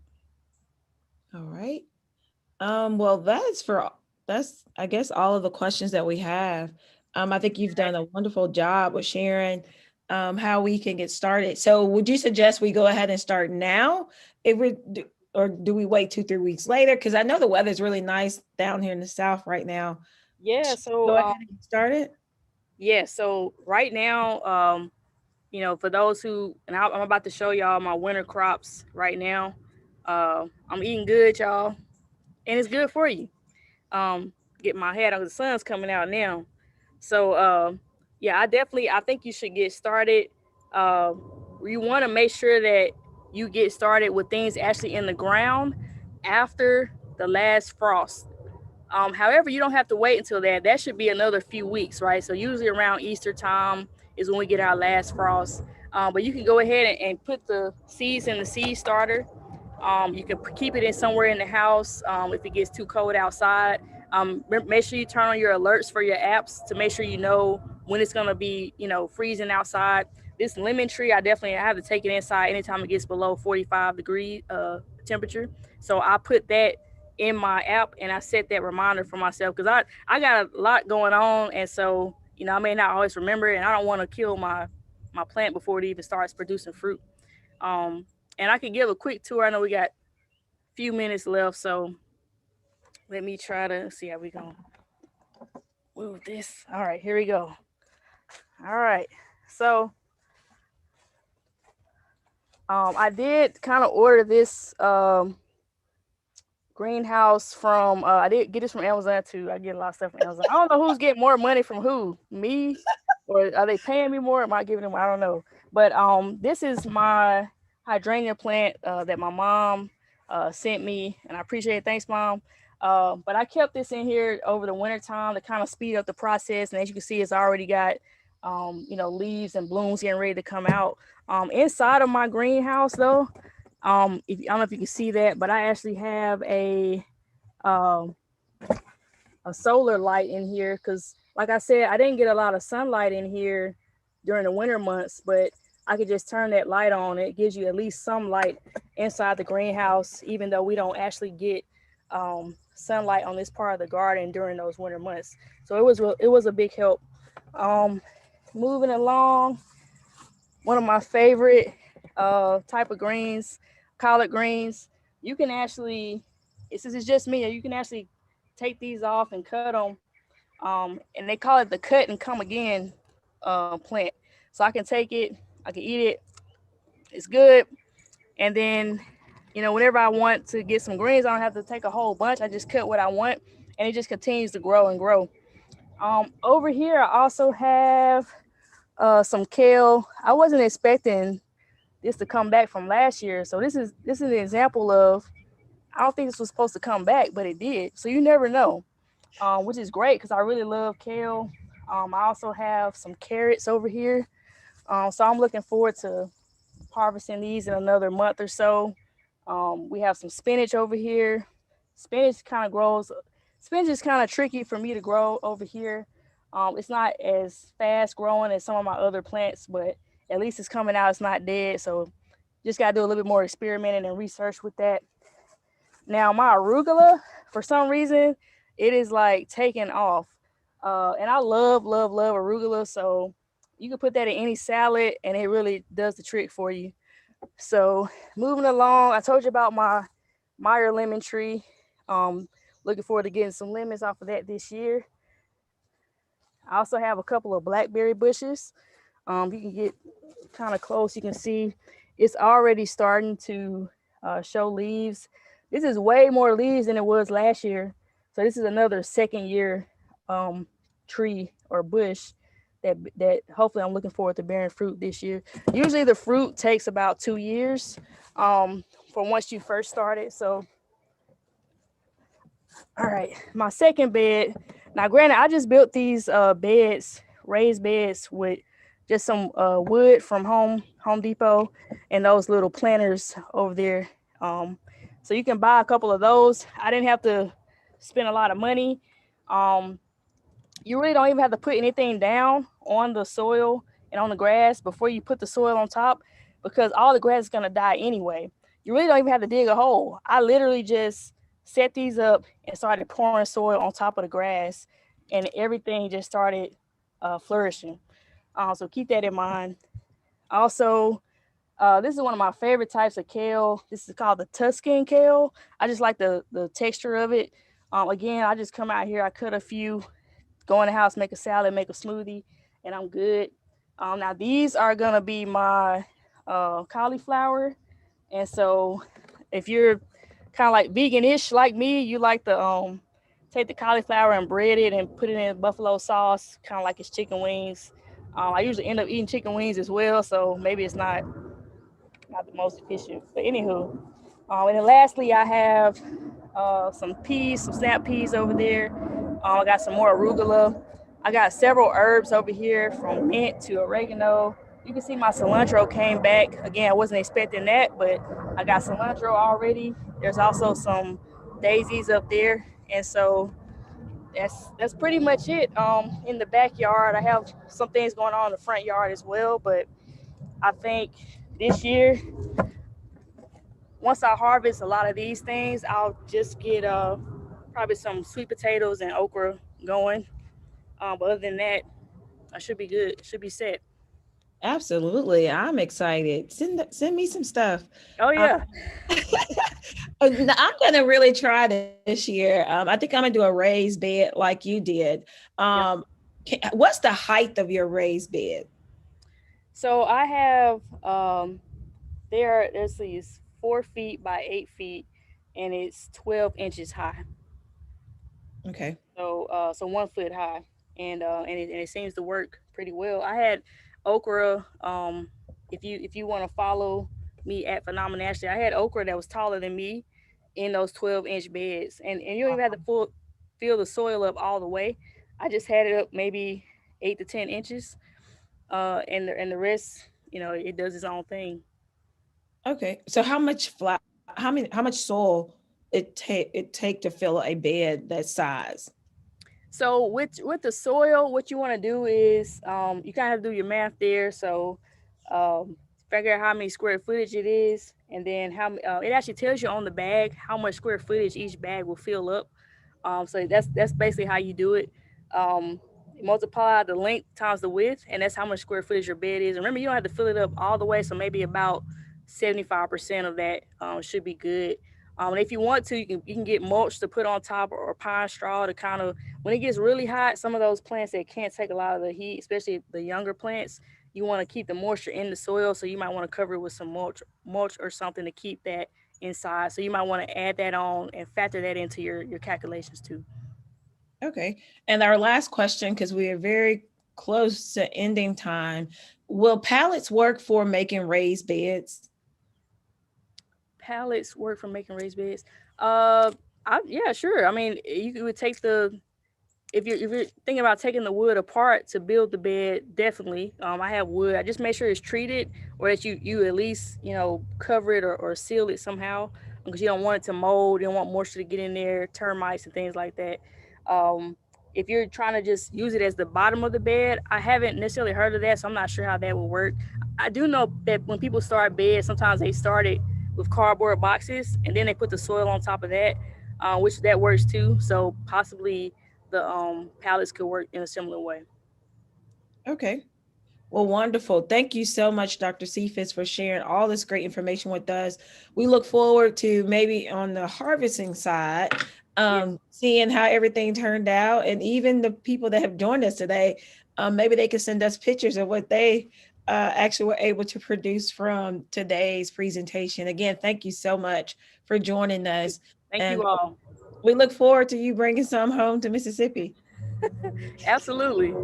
All right. Well, that's I guess all of the questions that we have. I think you've done a wonderful job with sharing how we can get started. So would you suggest we go ahead and start now? Or do we wait 2-3 weeks later? Because I know the weather's really nice down here in the South right now. Yeah. Should we go ahead and get started? Yeah. So right now, for those who, and I'm about to show y'all my winter crops right now. I'm eating good, y'all, and it's good for you. Get my head on, the sun's coming out now. So yeah, I think you should get started. Uh, you want to make sure that you get started with things actually in the ground after the last frost. However, you don't have to wait until that. That should be another few weeks, right? So usually around Easter time is when we get our last frost. But you can go ahead and put the seeds in the seed starter. You can keep it in somewhere in the house if it gets too cold outside. Make sure you turn on your alerts for your apps to make sure you know when it's gonna be, freezing outside. This lemon tree, I have to take it inside anytime it gets below 45 degree temperature. So I put that in my app and I set that reminder for myself, because I got a lot going on, and so I may not always remember it, and I don't want to kill my plant before it even starts producing fruit. And I can give a quick tour. I know we got a few minutes left, so let me try to see how we gonna move this. All right, here we go. All right, so I did kind of order this greenhouse from I did get this from Amazon too. I get a lot of stuff from Amazon. I don't know who's getting more money from who, me, or are they paying me more? Am I giving them? I don't know. But this is my hydrangea plant that my mom sent me, and I appreciate it. Thanks, Mom. But I kept this in here over the winter time to kind of speed up the process. And as you can see, it's already got leaves and blooms getting ready to come out. Inside of my greenhouse though, I don't know if you can see that, but I actually have a solar light in here, because like I said, I didn't get a lot of sunlight in here during the winter months, but I could just turn that light on. It gives you at least some light inside the greenhouse, even though we don't actually get sunlight on this part of the garden during those winter months. So it was a big help. Moving along, one of my favorite type of greens, collard greens. You can actually, since it's just me, you can actually take these off and cut them. And they call it the cut and come again plant. So I can take it, I can eat it. It's good. And then, whenever I want to get some greens, I don't have to take a whole bunch. I just cut what I want, and it just continues to grow and grow. Over here, I also have some kale. I wasn't expecting this to come back from last year. So this is an example of, I don't think this was supposed to come back, but it did. So you never know, which is great because I really love kale. I also have some carrots over here. So I'm looking forward to harvesting these in another month or so. We have some spinach over here. Spinach kind of grows. Spinach is kind of tricky for me to grow over here. It's not as fast growing as some of my other plants, but at least it's coming out. It's not dead. So just got to do a little bit more experimenting and research with that. Now my arugula, for some reason, it is like taking off. And I love, love, love arugula. So you can put that in any salad and it really does the trick for you. So moving along, I told you about my Meyer lemon tree. Looking forward to getting some lemons off of that this year. I also have a couple of blackberry bushes. You can get kind of close. You can see it's already starting to show leaves. This is way more leaves than it was last year. So this is another second year tree or bush that hopefully I'm looking forward to bearing fruit this year. Usually the fruit takes about 2 years from once you first start it. So, all right, my second bed. Now, granted, I just built these beds, raised beds with just some wood from Home Depot and those little planters over there. So you can buy a couple of those. I didn't have to spend a lot of money. You really don't even have to put anything down on the soil and on the grass before you put the soil on top, because all the grass is going to die anyway. You really don't even have to dig a hole. I literally just set these up and started pouring soil on top of the grass, and everything just started flourishing. So keep that in mind. Also, this is one of my favorite types of kale. This is called the Tuscan kale. I just like the texture of it. Again, I just come out here, I cut a few, go in the house, make a salad, make a smoothie, and I'm good. Now these are gonna be my cauliflower. And so if you're kind of like vegan-ish like me, you like to take the cauliflower and bread it and put it in buffalo sauce, kind of like it's chicken wings. I usually end up eating chicken wings as well, so maybe it's not the most efficient. But anywho, and then lastly, I have some peas, some snap peas over there. I got some more arugula. I got several herbs over here, from mint to oregano. You can see my cilantro came back. Again, I wasn't expecting that, but I got cilantro already. There's also some daisies up there. And so that's pretty much it. In the backyard, I have some things going on in the front yard as well, but I think this year, once I harvest a lot of these things, I'll just get probably some sweet potatoes and okra going. But other than that, I should be good. Should be set. Absolutely. I'm excited. Send me some stuff. Oh yeah. I'm going to really try this year. I think I'm going to do a raised bed like you did. What's the height of your raised bed? So I have there's these 4 feet by 8 feet, and it's 12 inches high. Okay. So 1 foot high, and it seems to work pretty well. I had okra. If you want to follow me at Phenomenal Nashlie, I had okra that was taller than me in those 12-inch beds, and you don't even have to fill the soil up all the way. I just had it up maybe 8 to 10 inches, and the rest, it does its own thing. Okay. So how much soil it take to fill a bed that size? So with the soil, what you want to do is you kind of do your math there. So figure out how many square footage it is, and then how it actually tells you on the bag how much square footage each bag will fill up. So that's basically how you do it. Multiply the length times the width, and that's how much square footage your bed is. And remember, you don't have to fill it up all the way, so maybe about 75% of that should be good. And if you want to, you can get mulch to put on top, or pine straw to kind of, when it gets really hot, some of those plants that can't take a lot of the heat, especially the younger plants, you want to keep the moisture in the soil. So you might want to cover it with some mulch or something to keep that inside. So you might want to add that on and factor that into your calculations too. Okay. And our last question, because we are very close to ending time. Will pallets work for making raised beds? Pallets work for making raised beds? Yeah, sure. I mean, you would take the if you're thinking about taking the wood apart to build the bed, definitely. I have wood. I just make sure it's treated, or that you at least cover it or seal it somehow, because you don't want it to mold. You don't want moisture to get in there, termites and things like that. Um, if you're trying to just use it as the bottom of the bed, I haven't necessarily heard of that, so I'm not sure how that will work. I do know that when people start beds, sometimes they start it with cardboard boxes and then they put the soil on top of that, which that works too. So possibly the pallets could work in a similar way. Okay. Well, wonderful. Thank you so much, Dr. Sephus, for sharing all this great information with us. We look forward to maybe on the harvesting side, seeing how everything turned out. And even the people that have joined us today, maybe they can send us pictures of what they actually were able to produce from today's presentation. Again, thank you so much for joining us. Thank And you all. we look forward to you bringing some home to Mississippi. Absolutely.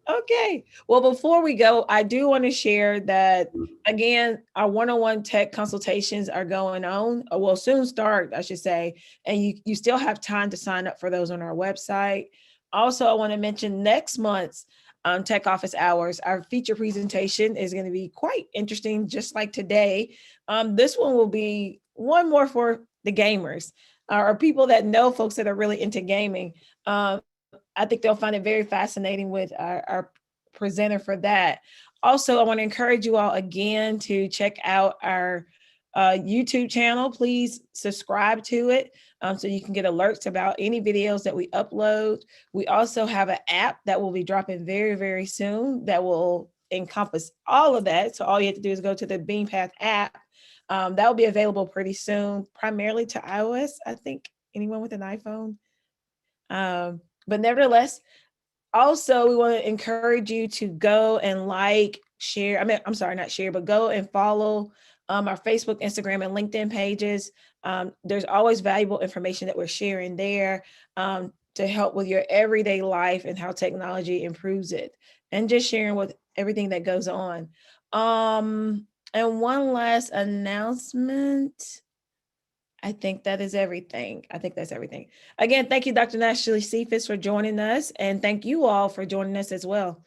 Okay. Well, before we go, I do want to share that again, our one-on-one tech consultations are going on, or will soon start, I should say, and you still have time to sign up for those on our website. Also, I want to mention next month's Tech Office Hours, our feature presentation is going to be quite interesting, just like today. This one will be one more for the gamers, or people that know folks that are really into gaming. I think they'll find it very fascinating with our presenter for that. Also, I want to encourage you all again to check out our YouTube channel. Please subscribe to it so you can get alerts about any videos that we upload. We also have an app that will be dropping very, very soon that will encompass all of that. So all you have to do is go to the BeanPath app. That will be available pretty soon, primarily to iOS. I think anyone with an iPhone. But nevertheless, also we want to encourage you to go and share. I'm sorry, not share, but go and follow our Facebook, Instagram, and LinkedIn pages. There's always valuable information that we're sharing there to help with your everyday life and how technology improves it, and just sharing with everything that goes on. And one last announcement. I think that is everything. I think that's everything. Again, thank you, Dr. Nashlie Sephus, for joining us. And thank you all for joining us as well.